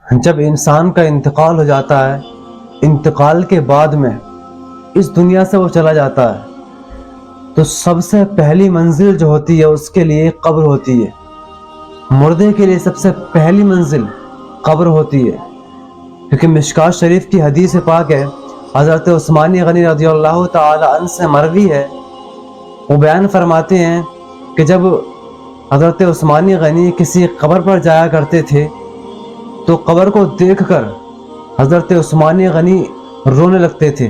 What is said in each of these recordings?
جب انسان کا انتقال ہو جاتا ہے، انتقال کے بعد میں اس دنیا سے وہ چلا جاتا ہے تو سب سے پہلی منزل جو ہوتی ہے اس کے لیے قبر ہوتی ہے۔ مردے کے لیے سب سے پہلی منزل قبر ہوتی ہے، کیونکہ مشکوٰۃ شریف کی حدیث پاک ہے، حضرت عثمان غنی رضی اللہ تعالی عنہ سے مروی ہے، وہ بیان فرماتے ہیں کہ جب حضرت عثمان غنی کسی قبر پر جایا کرتے تھے تو قبر کو دیکھ کر حضرت عثمان غنی رونے لگتے تھے۔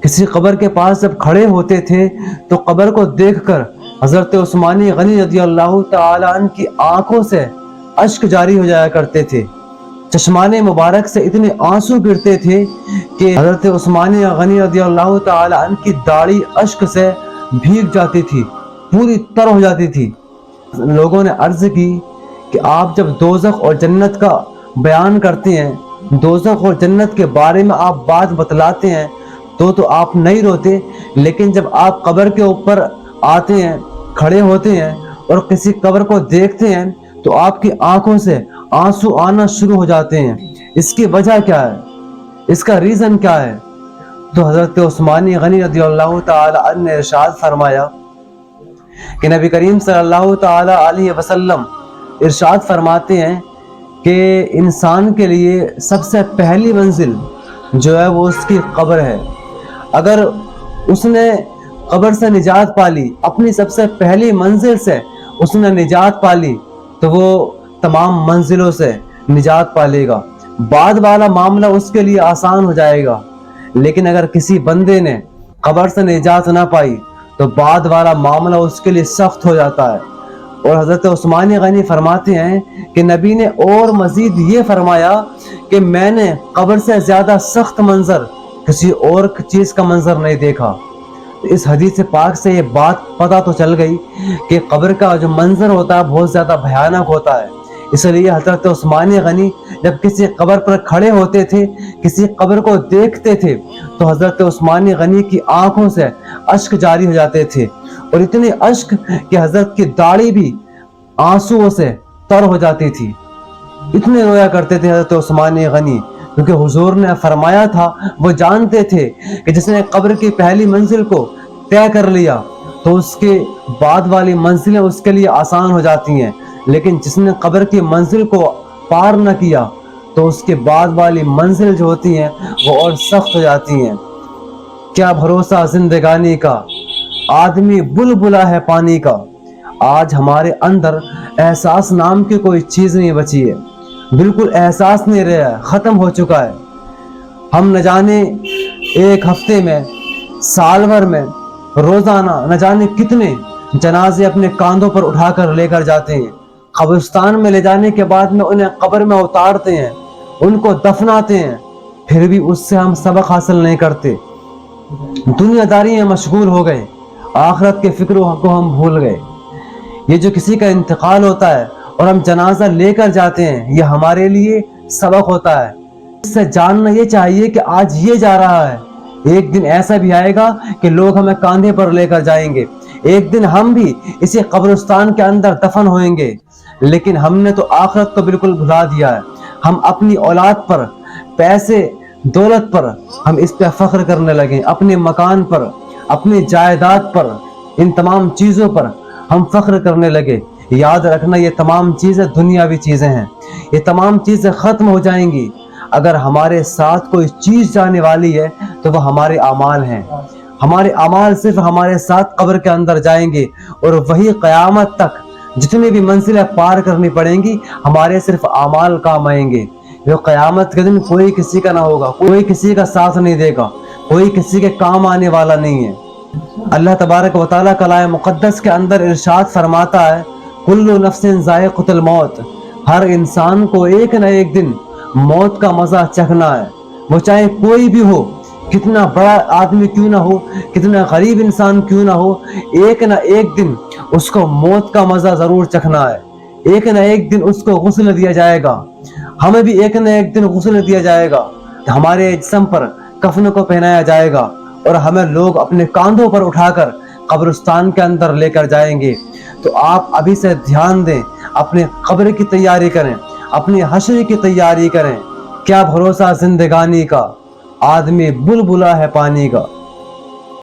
کسی قبر کے پاس جب کھڑے ہوتے تھے تو قبر کو دیکھ کر حضرت عثمان غنی رضی اللہ تعالی عنہ کی آنکھوں سے اشک جاری ہو جایا کرتے تھے، چشمان مبارک سے اتنے آنسو گرتے تھے کہ حضرت عثمان غنی رضی اللہ تعالی عنہ کی داڑھی اشک سے بھیگ جاتی تھی، پوری تر ہو جاتی تھی۔ لوگوں نے عرض کی کہ آپ جب دوزخ اور جنت کا بیان کرتے ہیں، دوزخ اور جنت کے بارے میں آپ بات بتلاتے ہیں تو آپ نہیں روتے، لیکن جب آپ قبر کے اوپر آتے ہیں، کھڑے ہوتے ہیں اور کسی قبر کو دیکھتے ہیں تو آپ کی آنکھوں سے آنسو آنا شروع ہو جاتے ہیں۔ اس کی وجہ کیا ہے؟ اس کا ریزن کیا ہے؟ تو حضرت عثمان غنی رضی اللہ تعالی عنہ نے ارشاد فرمایا کہ نبی کریم صلی اللہ تعالی علیہ وسلم ارشاد فرماتے ہیں کہ انسان کے لیے سب سے پہلی منزل جو ہے وہ اس کی قبر ہے۔ اگر اس نے قبر سے نجات پالی، اپنی سب سے پہلی منزل سے اس نے نجات پالی تو وہ تمام منزلوں سے نجات پالے گا، بعد والا معاملہ اس کے لیے آسان ہو جائے گا۔ لیکن اگر کسی بندے نے قبر سے نجات نہ پائی تو بعد والا معاملہ اس کے لیے سخت ہو جاتا ہے۔ اور حضرت عثمان غنی فرماتے ہیں کہ نبی نے اور مزید یہ فرمایا کہ میں نے قبر سے زیادہ سخت منظر کسی اور چیز کا منظر نہیں دیکھا۔ اس حدیث پاک سے یہ بات پتہ تو چل گئی کہ قبر کا جو منظر ہوتا ہے بہت زیادہ بھیانک ہوتا ہے۔ اس لیے حضرت عثمان غنی جب کسی قبر پر کھڑے ہوتے تھے، کسی قبر کو دیکھتے تھے تو حضرت عثمان غنی کی آنکھوں سے اشک جاری ہو جاتے تھے، اور اتنے اشک کہ حضرت کی داڑھی بھی آنسوؤں سے تر ہو جاتی تھی۔ اتنے رویا کرتے تھے حضرت عثمان غنی، کیونکہ حضور نے فرمایا تھا، وہ جانتے تھے کہ جس نے قبر کی پہلی منزل کو طے کر لیا تو اس کے بعد والی منزلیں اس کے لیے آسان ہو جاتی ہیں، لیکن جس نے قبر کی منزل کو پار نہ کیا تو اس کے بعد والی منزل جو ہوتی ہیں وہ اور سخت ہو جاتی ہیں۔ کیا بھروسہ زندگانی کا، آدمی بلبلا ہے پانی کا۔ آج ہمارے اندر احساس نام کی کوئی چیز نہیں بچی ہے، بالکل احساس نہیں رہا ہے، ختم ہو چکا ہے۔ ہم نہ جانے ایک ہفتے میں، سال بھر میں، روزانہ نہ جانے کتنے جنازے اپنے کاندھوں پر اٹھا کر لے کر جاتے ہیں۔ قبرستان میں لے جانے کے بعد میں انہیں قبر میں اتارتے ہیں، ان کو دفناتے ہیں، پھر بھی اس سے ہم سبق حاصل نہیں کرتے۔ دنیا داری میں مشغول ہو گئے، آخرت کے فکر کو ہم بھول گئے۔ یہ جو کسی کا انتقال ہوتا ہے اور ہم جنازہ لے کر جاتے ہیں، یہ ہمارے لیے سبق ہوتا ہے۔ اس سے جاننا یہ چاہیے کہ آج یہ جا رہا ہے، ایک دن ایسا بھی آئے گا کہ لوگ ہمیں کاندھے پر لے کر جائیں گے، ایک دن ہم بھی اسی قبرستان کے اندر دفن ہوئیں گے۔ لیکن ہم نے تو آخرت کو بالکل بھلا دیا ہے۔ ہم اپنی اولاد پر، پیسے دولت پر ہم اس پہ فخر کرنے لگے، اپنے مکان پر، اپنی جائیداد پر، ان تمام چیزوں پر ہم فخر کرنے لگے۔ یاد رکھنا یہ تمام چیزیں دنیاوی چیزیں ہیں، یہ تمام چیزیں ختم ہو جائیں گی۔ اگر ہمارے ساتھ کوئی چیز جانے والی ہے تو وہ ہمارے اعمال ہیں۔ ہمارے اعمال صرف ہمارے ساتھ قبر کے اندر جائیں گے، اور وہی قیامت تک جتنی بھی منزلیں پار کرنی پڑیں گی ہمارے صرف اعمال کام آئیں گے۔ جو قیامت کے دن کوئی کسی کا نہ ہوگا، کوئی کسی کا ساتھ نہیں دے گا، کوئی کسی کے کام آنے والا نہیں ہے۔ اللہ تبارک و تعالیٰ کلام مقدس کے اندر ارشاد فرماتا ہے، کل نفس ذائقۃ الموت، ہر انسان کو ایک نہ ایک دن موت کا مزہ چکھنا ہے، وہ چاہے کوئی بھی ہو، کتنا بڑا آدمی کیوں نہ ہو، کتنا غریب انسان کیوں نہ ہو، ایک نہ ایک دن اس کو موت کا مزہ ضرور چکھنا ہے۔ ایک نہ ایک دن اس کو غسل دیا جائے گا، ہمیں بھی ایک نہ ایک دن غسل دیا جائے گا، ہمارے جسم پر کفن کو پہنایا جائے گا، اور ہمیں لوگ اپنے کاندھوں پر اٹھا کر قبرستان کے اندر لے کر جائیں گے۔ تو آپ ابھی سے دھیان دیں، اپنے قبر کی تیاری کریں، اپنی حشر کی تیاری کریں. کیا بھروسہ زندگانی کا, آدمی بلبلا ہے پانی کا.